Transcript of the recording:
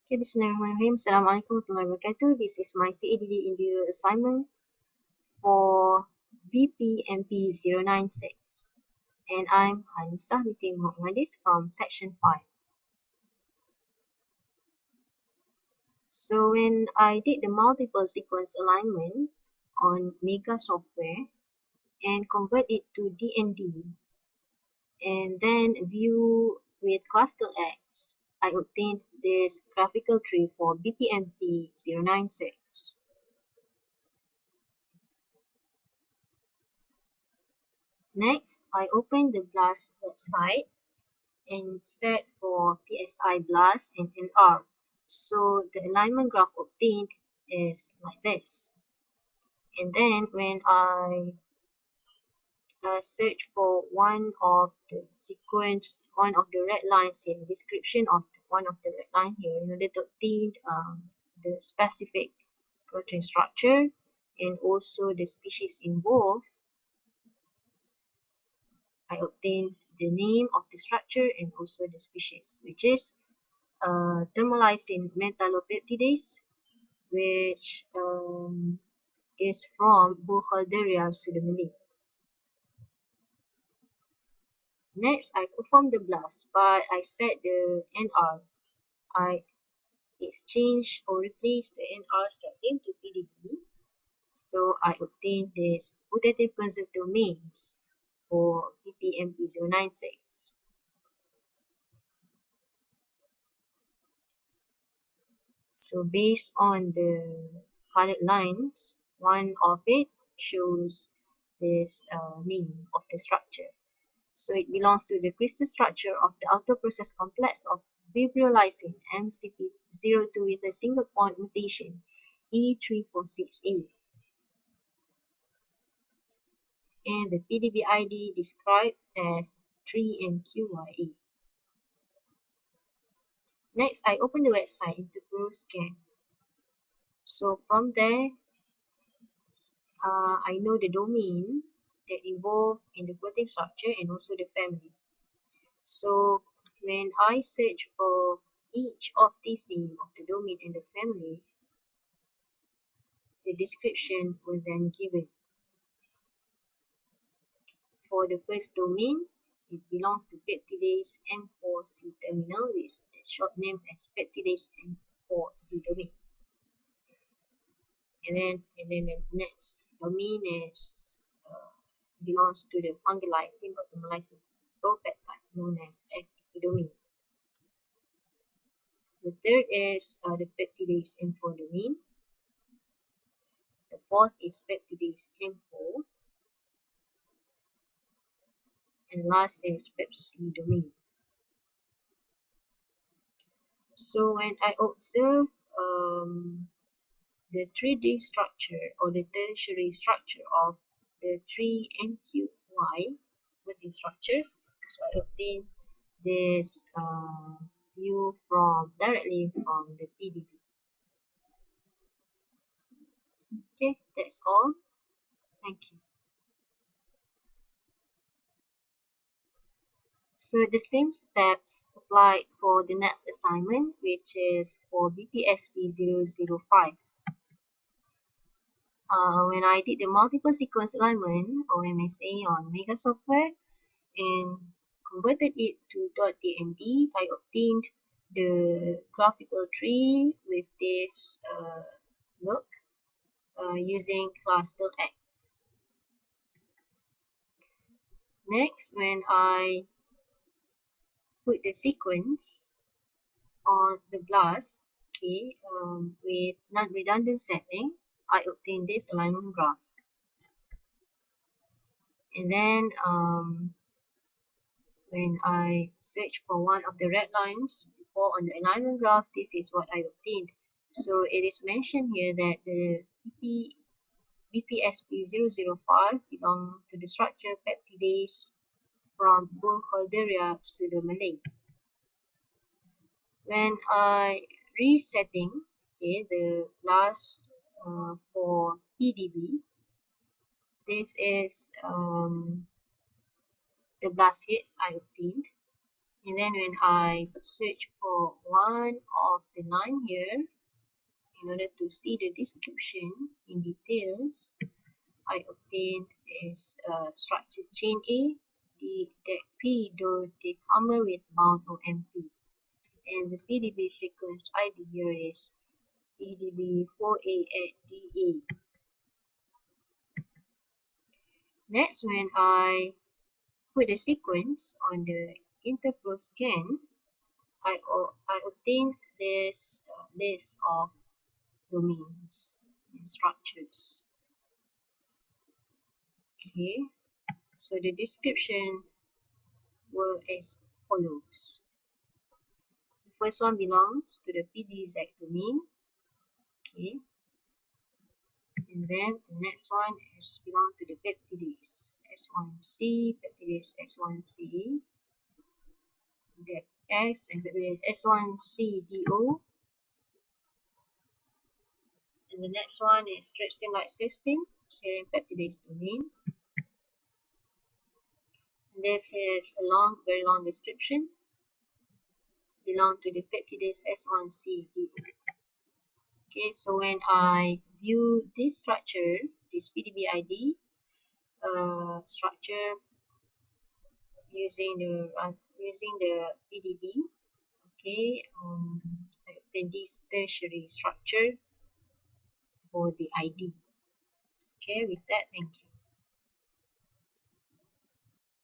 Okay, Bismillahirrahmanirrahim. Assalamualaikum warahmatullahi wabarakatuh. This is my CADD individual assignment for VPMP 096. And I'm Hanisah binti Muhammadis from section 5. So when I did the multiple sequence alignment on Mega software and convert it to DND and then view with classical X, I obtained this graphical tree for BPMP 096. Next, I open the BLAST website and set for PSI BLAST and NR. So the alignment graph obtained is like this. And then when I search for one of the sequence, one of the red lines here, description of one of the red line here, in order to obtain the specific protein structure and also the species involved, I obtained the name of the structure and also the species, which is thermolysin metallopeptidase, which is from Burkholderia pseudomallei. Next, I perform the blast, but I set the NR. I exchange or replace the NR setting to PDB, so I obtain this putative conserved domains for VPMP096. So based on the colored lines, one of it shows this name of the structure. So it belongs to the crystal structure of the outer process complex of vibriolysin MCP02 with a single point mutation E346A. And the PDB ID described as 3NQYA. Next, I open the website into ProScan. So from there, I know the domain that involved in the protein structure and also the family. So when I search for each of these names of the domain and the family, the description was then given. For the first domain, it belongs to peptidase M4C terminal, which is short name as peptidase M4C domain. And then the next domain is belongs to the fungal lysine or thermolysin propeptide known as FTP domain. The third is the peptidase M4 domain. The fourth is peptidase M4. And last is Pepsi domain. So when I observe the 3D structure or the tertiary structure of the 3NQY protein structure, so I obtain this view directly from the PDB. Okay, that's all. Thank you. So the same steps apply for the next assignment, which is for BPSP005. When I did the multiple sequence alignment or MSA on Mega software and converted it to .dmd, I obtained the graphical tree with this look using classical X. Next, when I put the sequence on the blast, okay, with non-redundant setting, I obtain this alignment graph. And then when I search for one of the red lines before on the alignment graph, this is what I obtained. So it is mentioned here that the BPSP005 belong to the structure peptidase from Burkholderia pseudomallei. When I resetting, okay, the blast for PDB, this is the blast hits I obtained, And then when I search for one of the line here, in order to see the description in details, I obtain this structure chain A, the deck P dot decomer with bound OMP. And the PDB sequence ID here is PDB4A@DA. Next, when I put the sequence on the interpro scan, I obtain this list of domains and structures. Okay, so the description were as follows. The first one belongs to the PDZ domain. Okay, and then the next one is belong to the peptidase S1C, peptidase S1C, that S and peptidase S1CDO. And the next one is trypsin like cysteine, serine peptidase domain. And this is a long, very long description. Belong to the peptidase S1CDO. Okay, so when I view this structure, this PDB ID structure using the PDB, okay, I obtain this tertiary structure for the ID. Okay, with that, thank you.